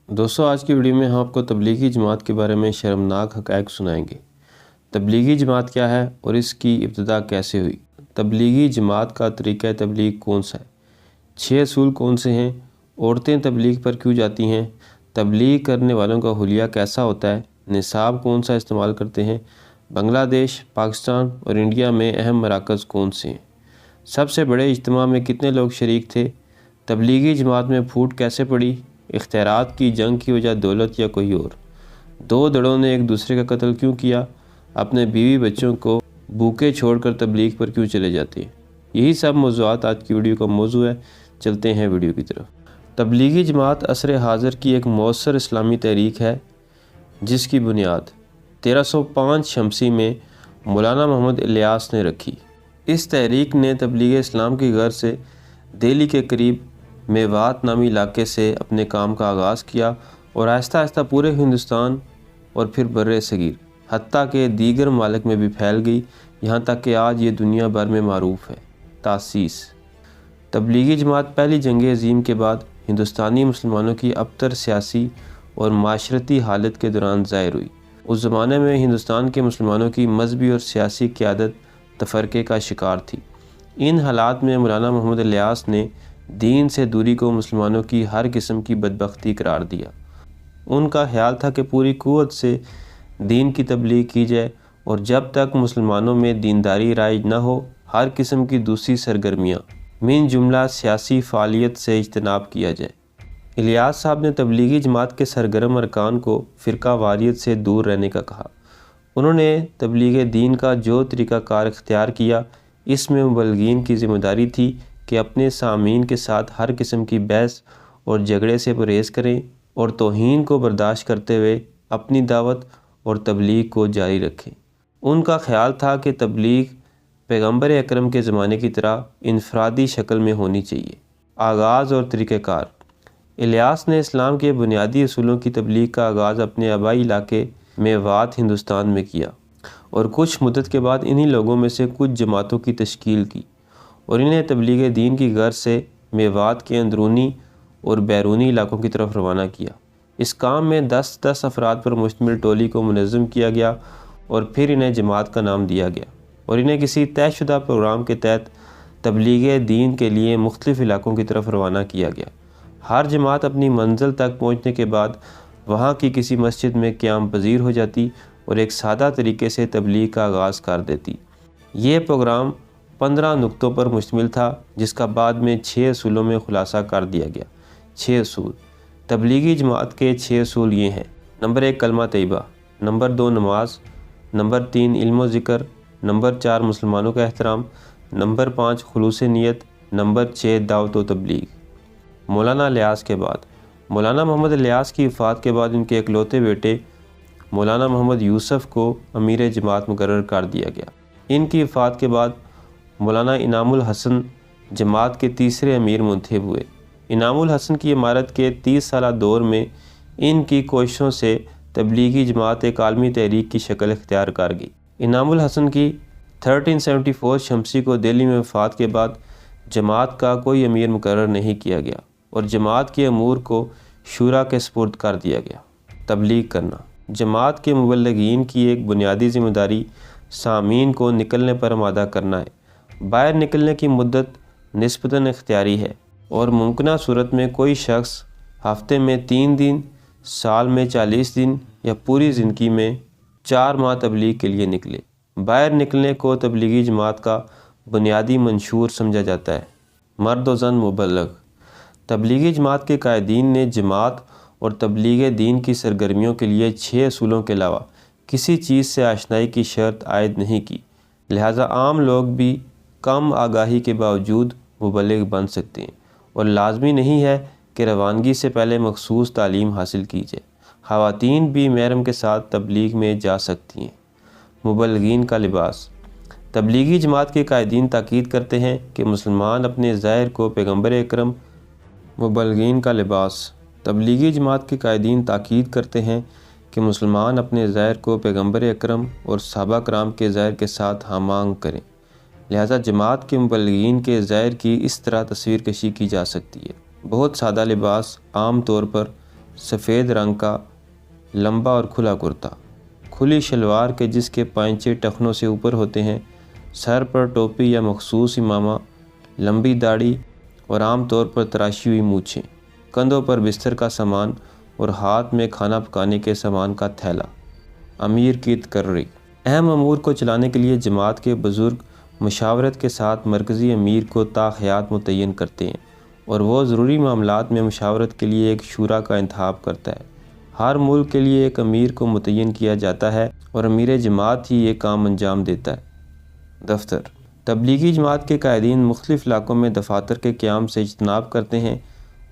دوستوں آج کی ویڈیو میں ہم آپ کو تبلیغی جماعت کے بارے میں شرمناک حقائق سنائیں گے۔ تبلیغی جماعت کیا ہے اور اس کی ابتدا کیسے ہوئی؟ تبلیغی جماعت کا طریقہ تبلیغ کون سا ہے؟ 6 اصول کون سے ہیں؟ عورتیں تبلیغ پر کیوں جاتی ہیں؟ تبلیغ کرنے والوں کا حلیہ کیسا ہوتا ہے؟ نصاب کون سا استعمال کرتے ہیں؟ بنگلہ دیش، پاکستان اور انڈیا میں اہم مراکز کون سے ہیں؟ سب سے بڑے اجتماع میں کتنے لوگ شریک تھے؟ تبلیغی جماعت میں پھوٹ کیسے پڑی؟ اختیارات کی جنگ کی وجہ دولت یا کوئی اور؟ 2 دڑوں نے ایک دوسرے کا قتل کیوں کیا؟ اپنے بیوی بچوں کو بھوکے چھوڑ کر تبلیغ پر کیوں چلے جاتے ہیں؟ یہی سب موضوعات آج کی ویڈیو کا موضوع ہے۔ چلتے ہیں ویڈیو کی طرف۔ تبلیغی جماعت عصر حاضر کی ایک مؤثر اسلامی تحریک ہے جس کی بنیاد 1305 شمسی میں مولانا محمد الیاس نے رکھی۔ اس تحریک نے تبلیغ اسلام کی غرض سے دہلی کے قریب میوات نامی علاقے سے اپنے کام کا آغاز کیا اور آہستہ آہستہ پورے ہندوستان اور پھر بر صغیر حتیٰ کہ دیگر ممالک میں بھی پھیل گئی، یہاں تک کہ آج یہ دنیا بھر میں معروف ہے۔ تاسیس: تبلیغی جماعت پہلی جنگ عظیم کے بعد ہندوستانی مسلمانوں کی ابتر سیاسی اور معاشرتی حالت کے دوران ظاہر ہوئی۔ اس زمانے میں ہندوستان کے مسلمانوں کی مذہبی اور سیاسی قیادت تفرقے کا شکار تھی۔ ان حالات میں مولانا محمد الیاس نے دین سے دوری کو مسلمانوں کی ہر قسم کی بدبختی قرار دیا۔ ان کا خیال تھا کہ پوری قوت سے دین کی تبلیغ کی جائے اور جب تک مسلمانوں میں دینداری رائج نہ ہو ہر قسم کی دوسری سرگرمیاں من جملہ سیاسی فعالیت سے اجتناب کیا جائے۔ الیاس صاحب نے تبلیغی جماعت کے سرگرم ارکان کو فرقہ واریت سے دور رہنے کا کہا۔ انہوں نے تبلیغ دین کا جو طریقہ کار اختیار کیا اس میں مبلغین کی ذمہ داری تھی کہ اپنے سامعین کے ساتھ ہر قسم کی بحث اور جھگڑے سے پرہیز کریں اور توہین کو برداشت کرتے ہوئے اپنی دعوت اور تبلیغ کو جاری رکھیں۔ ان کا خیال تھا کہ تبلیغ پیغمبر اکرم کے زمانے کی طرح انفرادی شکل میں ہونی چاہیے۔ آغاز اور طریقہ کار: الیاس نے اسلام کے بنیادی اصولوں کی تبلیغ کا آغاز اپنے آبائی علاقے میوات ہندوستان میں کیا اور کچھ مدت کے بعد انہی لوگوں میں سے کچھ جماعتوں کی تشکیل کی اور انہیں تبلیغ دین کی غرض سے میوات کے اندرونی اور بیرونی علاقوں کی طرف روانہ کیا۔ اس کام میں 10 افراد پر مشتمل ٹولی کو منظم کیا گیا اور پھر انہیں جماعت کا نام دیا گیا اور انہیں کسی طے شدہ پروگرام کے تحت تبلیغ دین کے لیے مختلف علاقوں کی طرف روانہ کیا گیا۔ ہر جماعت اپنی منزل تک پہنچنے کے بعد وہاں کی کسی مسجد میں قیام پذیر ہو جاتی اور ایک سادہ طریقے سے تبلیغ کا آغاز کر دیتی۔ یہ پروگرام 15 نقطوں پر مشتمل تھا جس کا بعد میں 6 اصولوں میں خلاصہ کر دیا گیا۔ 6 اصول: تبلیغی جماعت کے 6 اصول یہ ہیں۔ نمبر 1 کلمہ طیبہ، نمبر 2 نماز، نمبر 3 علم و ذکر، نمبر 4 مسلمانوں کا احترام، نمبر 5 خلوص نیت، نمبر 6 دعوت و تبلیغ۔ مولانا الیاس کے بعد: مولانا محمد الیاس کی وفات کے بعد ان کے اکلوتے بیٹے مولانا محمد یوسف کو امیر جماعت مقرر کر دیا گیا۔ ان کی وفات کے بعد مولانا انعام الحسن جماعت کے تیسرے امیر منتخب ہوئے۔ انعام الحسن کی امارت کے 30 سالہ دور میں ان کی کوششوں سے تبلیغی جماعت ایک عالمی تحریک کی شکل اختیار کر گئی۔ انعام الحسن کی 1374 شمسی کو دہلی میں وفات کے بعد جماعت کا کوئی امیر مقرر نہیں کیا گیا اور جماعت کے امور کو شورا کے سپرد کر دیا گیا۔ تبلیغ کرنا: جماعت کے مبلغین کی ایک بنیادی ذمہ داری سامعین کو نکلنے پر آمادہ کرنا ہے۔ باہر نکلنے کی مدت نسبتاً اختیاری ہے اور ممکنہ صورت میں کوئی شخص ہفتے میں 3 دن، سال میں 40 دن یا پوری زندگی میں 4 ماہ تبلیغ کے لیے نکلے۔ باہر نکلنے کو تبلیغی جماعت کا بنیادی منشور سمجھا جاتا ہے۔ مرد و زن مبلغ: تبلیغی جماعت کے قائدین نے جماعت اور تبلیغ دین کی سرگرمیوں کے لیے 6 اصولوں کے علاوہ کسی چیز سے آشنائی کی شرط عائد نہیں کی، لہٰذا عام لوگ بھی کم آگاہی کے باوجود مبلغ بن سکتے ہیں اور لازمی نہیں ہے کہ روانگی سے پہلے مخصوص تعلیم حاصل کی جائے۔ خواتین بھی محرم کے ساتھ تبلیغ میں جا سکتی ہیں۔ مبلغین کا لباس: تبلیغی جماعت کے قائدین تاکید کرتے ہیں کہ مسلمان اپنے ظاہر کو پیغمبر اکرم۔ مبلغین کا لباس: تبلیغی جماعت کے قائدین تاکید کرتے ہیں کہ مسلمان اپنے ظاہر کو پیغمبر اکرم اور صحابہ کرام کے ظاہر کے ساتھ ہم آہنگ کریں، لہٰذا جماعت کے مبلغین کے ظاہر کی اس طرح تصویر کشی کی جا سکتی ہے۔ بہت سادہ لباس عام طور پر سفید رنگ کا لمبا اور کھلا کرتا، کھلی شلوار کے جس کے پائنچے ٹخنوں سے اوپر ہوتے ہیں، سر پر ٹوپی یا مخصوص امامہ، لمبی داڑھی اور عام طور پر تراشی ہوئی مونچھیں، کندھوں پر بستر کا سامان اور ہاتھ میں کھانا پکانے کے سامان کا تھیلا۔ امیر کی تقرری۔ اہم امور کو چلانے کے لیے جماعت کے بزرگ مشاورت کے ساتھ مرکزی امیر کو تا حیات متعین کرتے ہیں اور وہ ضروری معاملات میں مشاورت کے لیے ایک شورا کا انتخاب کرتا ہے۔ ہر ملک کے لیے ایک امیر کو متعین کیا جاتا ہے اور امیر جماعت ہی یہ کام انجام دیتا ہے۔ دفتر۔ تبلیغی جماعت کے قائدین مختلف علاقوں میں دفاتر کے قیام سے اجتناب کرتے ہیں۔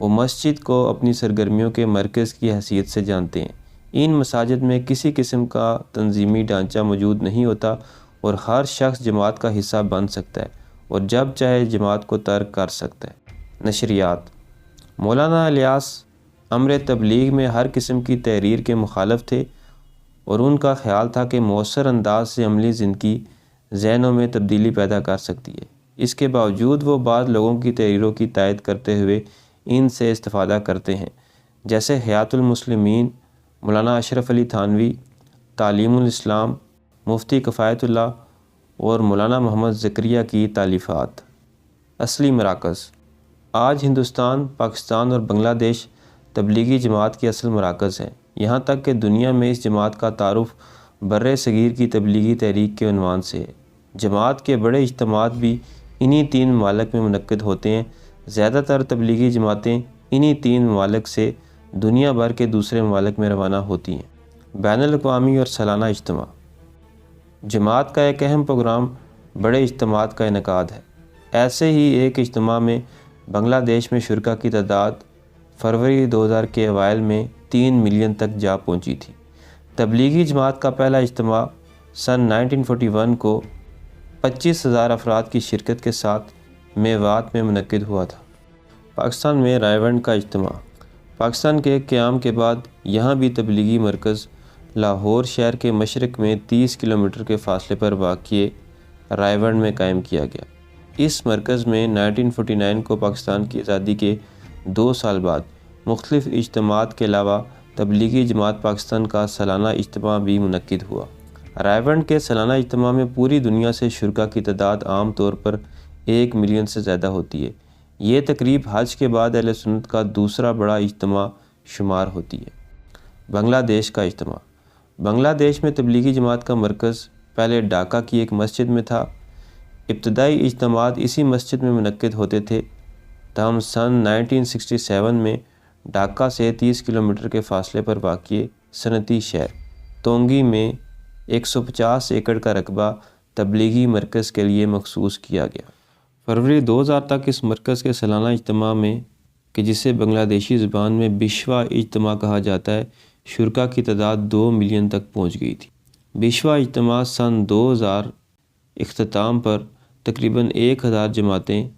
وہ مسجد کو اپنی سرگرمیوں کے مرکز کی حیثیت سے جانتے ہیں۔ ان مساجد میں کسی قسم کا تنظیمی ڈھانچہ موجود نہیں ہوتا اور ہر شخص جماعت کا حصہ بن سکتا ہے اور جب چاہے جماعت کو ترک کر سکتا ہے۔ نشریات۔ مولانا الیاس امر تبلیغ میں ہر قسم کی تحریر کے مخالف تھے اور ان کا خیال تھا کہ مؤثر انداز سے عملی زندگی ذہنوں میں تبدیلی پیدا کر سکتی ہے۔ اس کے باوجود وہ بعض لوگوں کی تحریروں کی تائید کرتے ہوئے ان سے استفادہ کرتے ہیں، جیسے حیات المسلمین، مولانا اشرف علی تھانوی، تعلیم الاسلام، مفتی کفایت اللہ اور مولانا محمد زکریا کی تالیفات۔ اصلی مراکز۔ آج ہندوستان، پاکستان اور بنگلہ دیش تبلیغی جماعت کے اصل مراکز ہیں، یہاں تک کہ دنیا میں اس جماعت کا تعارف بر صغیر کی تبلیغی تحریک کے عنوان سے ہے۔ جماعت کے بڑے اجتماعات بھی انہی 3 ممالک میں منعقد ہوتے ہیں۔ زیادہ تر تبلیغی جماعتیں انہی 3 ممالک سے دنیا بھر کے دوسرے ممالک میں روانہ ہوتی ہیں۔ بین الاقوامی اور سالانہ اجتماع۔ جماعت کا ایک اہم پروگرام بڑے اجتماعات کا انعقاد ہے۔ ایسے ہی ایک اجتماع میں بنگلہ دیش میں شرکا کی تعداد فروری 2000 کے اوائل میں 3 ملین تک جا پہنچی تھی۔ تبلیغی جماعت کا پہلا اجتماع سن 1941 کو 25,000 افراد کی شرکت کے ساتھ میوات میں منعقد ہوا تھا۔ پاکستان میں رائے ونڈ کا اجتماع۔ پاکستان کے قیام کے بعد یہاں بھی تبلیغی مرکز لاہور شہر کے مشرق میں 30 کلومیٹر کے فاصلے پر واقع رائے ونڈ میں قائم کیا گیا۔ اس مرکز میں 1949 کو پاکستان کی آزادی کے 2 سال بعد مختلف اجتماعات کے علاوہ تبلیغی جماعت پاکستان کا سالانہ اجتماع بھی منعقد ہوا۔ رائے ونڈ کے سالانہ اجتماع میں پوری دنیا سے شرکا کی تعداد عام طور پر 1 ملین سے زیادہ ہوتی ہے۔ یہ تقریب حج کے بعد اہل سنت کا دوسرا بڑا اجتماع شمار ہوتی ہے۔ بنگلہ دیش کا اجتماع۔ بنگلہ دیش میں تبلیغی جماعت کا مرکز پہلے ڈھاکہ کی ایک مسجد میں تھا۔ ابتدائی اجتماعات اسی مسجد میں منعقد ہوتے تھے، تاہم سن 1967 میں ڈھاکہ سے 30 کلومیٹر کے فاصلے پر واقع صنعتی شہر تونگی میں 150 ایکڑ کا رقبہ تبلیغی مرکز کے لیے مخصوص کیا گیا۔ فروری 2000 تک اس مرکز کے سالانہ اجتماع میں، کہ جسے بنگلہ دیشی زبان میں بشوا اجتماع کہا جاتا ہے، شرکا کی تعداد 2 ملین تک پہنچ گئی تھی۔ بشوا اجتماع سن 2000 اختتام پر تقریباً 1000 جماعتیں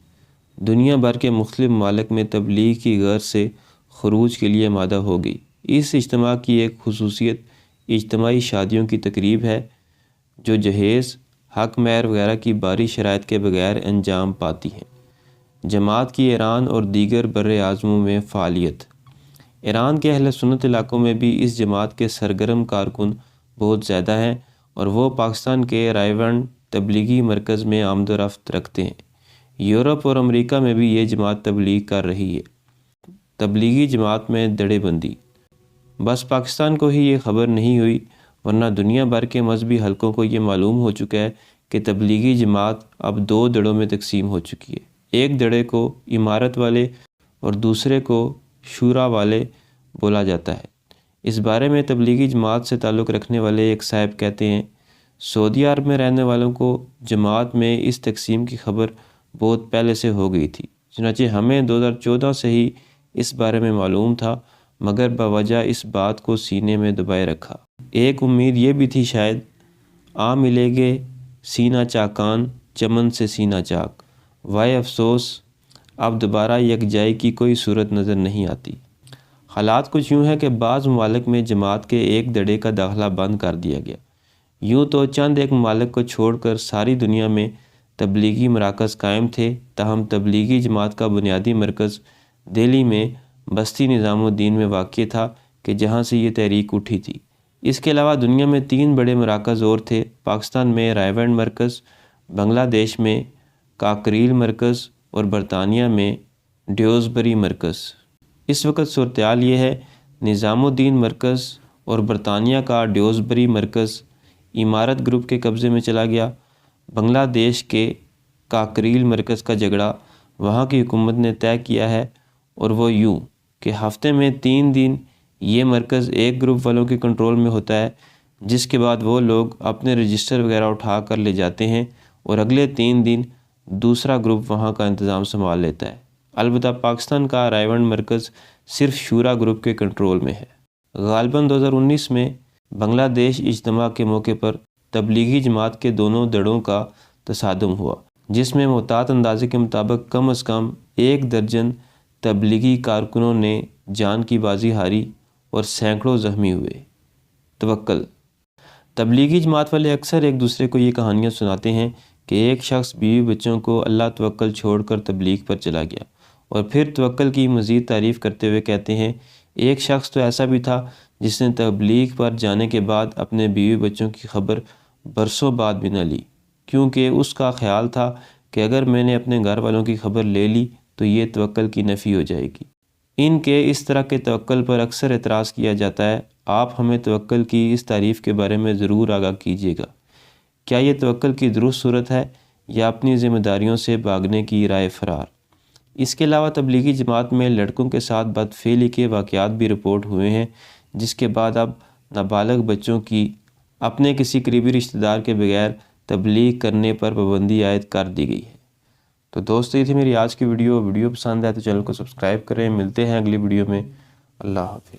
دنیا بھر کے مختلف ممالک میں تبلیغ کی غرض سے خروج کے لیے آمادہ ہو گئی۔ اس اجتماع کی ایک خصوصیت اجتماعی شادیوں کی تقریب ہے، جو جہیز، حق مہر وغیرہ کی باری شرائط کے بغیر انجام پاتی ہیں۔ جماعت کی ایران اور دیگر بر اعظموں میں فعالیت۔ ایران کے اہل سنت علاقوں میں بھی اس جماعت کے سرگرم کارکن بہت زیادہ ہیں اور وہ پاکستان کے رائے ونڈ تبلیغی مرکز میں آمد و رفت رکھتے ہیں۔ یورپ اور امریکہ میں بھی یہ جماعت تبلیغ کر رہی ہے۔ تبلیغی جماعت میں دڑے بندی۔ بس پاکستان کو ہی یہ خبر نہیں ہوئی، ورنہ دنیا بھر کے مذہبی حلقوں کو یہ معلوم ہو چکا ہے کہ تبلیغی جماعت اب 2 دڑوں میں تقسیم ہو چکی ہے۔ ایک دڑے کو امارت والے اور دوسرے کو شورا والے بولا جاتا ہے۔ اس بارے میں تبلیغی جماعت سے تعلق رکھنے والے ایک صاحب کہتے ہیں، سعودی عرب میں رہنے والوں کو جماعت میں اس تقسیم کی خبر بہت پہلے سے ہو گئی تھی، چنانچہ ہمیں 2014 سے ہی اس بارے میں معلوم تھا، مگر بوجہ اس بات کو سینے میں دبائے رکھا۔ ایک امید یہ بھی تھی شاید آ ملے گے سینہ چاکان چمن سے سینہ چاک، وائے افسوس اب دوبارہ یکجائی کی کوئی صورت نظر نہیں آتی۔ حالات کچھ یوں ہے کہ بعض ممالک میں جماعت کے ایک دڑے کا داخلہ بند کر دیا گیا۔ یوں تو چند ایک ممالک کو چھوڑ کر ساری دنیا میں تبلیغی مراکز قائم تھے، تاہم تبلیغی جماعت کا بنیادی مرکز دہلی میں بستی نظام الدین میں واقع تھا، کہ جہاں سے یہ تحریک اٹھی تھی۔ اس کے علاوہ دنیا میں 3 بڑے مراکز اور تھے، پاکستان میں رائیونڈ مرکز، بنگلہ دیش میں کاکریل مرکز اور برطانیہ میں ڈیوزبری مرکز۔ اس وقت صورتحال یہ ہے، نظام الدین مرکز اور برطانیہ کا ڈیوزبری مرکز امارت گروپ کے قبضے میں چلا گیا۔ بنگلہ دیش کے کاکریل مرکز کا جھگڑا وہاں کی حکومت نے طے کیا ہے، اور وہ یوں کہ ہفتے میں 3 دن یہ مرکز ایک گروپ والوں کے کنٹرول میں ہوتا ہے، جس کے بعد وہ لوگ اپنے رجسٹر وغیرہ اٹھا کر لے جاتے ہیں اور اگلے 3 دن دوسرا گروپ وہاں کا انتظام سنبھال لیتا ہے۔ البتہ پاکستان کا رائیونڈ مرکز صرف شورا گروپ کے کنٹرول میں ہے۔ غالباً 2019 میں بنگلہ دیش اجتماع کے موقع پر تبلیغی جماعت کے دونوں دھڑوں کا تصادم ہوا، جس میں محتاط اندازے کے مطابق کم از کم 1 درجن تبلیغی کارکنوں نے جان کی بازی ہاری اور سینکڑوں زخمی ہوئے۔ توکل۔ تبلیغی جماعت والے اکثر ایک دوسرے کو یہ کہانیاں سناتے ہیں کہ ایک شخص بیوی بچوں کو اللہ توکل چھوڑ کر تبلیغ پر چلا گیا، اور پھر توکل کی مزید تعریف کرتے ہوئے کہتے ہیں، ایک شخص تو ایسا بھی تھا جس نے تبلیغ پر جانے کے بعد اپنے بیوی بچوں کی خبر برسوں بعد بھی نہ لی، کیونکہ اس کا خیال تھا کہ اگر میں نے اپنے گھر والوں کی خبر لے لی تو یہ توکل کی نفی ہو جائے گی۔ ان کے اس طرح کے توکل پر اکثر اعتراض کیا جاتا ہے۔ آپ ہمیں توکل کی اس تعریف کے بارے میں ضرور آگاہ کیجیے گا۔ کیا یہ توکل کی درست صورت ہے یا اپنی ذمہ داریوں سے بھاگنے کی رائے فرار؟ اس کے علاوہ تبلیغی جماعت میں لڑکوں کے ساتھ بدفعلی کے واقعات بھی رپورٹ ہوئے ہیں، جس کے بعد اب نابالغ بچوں کی اپنے کسی قریبی رشتہ دار کے بغیر تبلیغ کرنے پر پابندی عائد کر دی گئی ہے۔ تو دوستو، یہ تھی میری آج کی ویڈیو پسند ہے تو چینل کو سبسکرائب کریں۔ ملتے ہیں اگلی ویڈیو میں۔ اللہ حافظ۔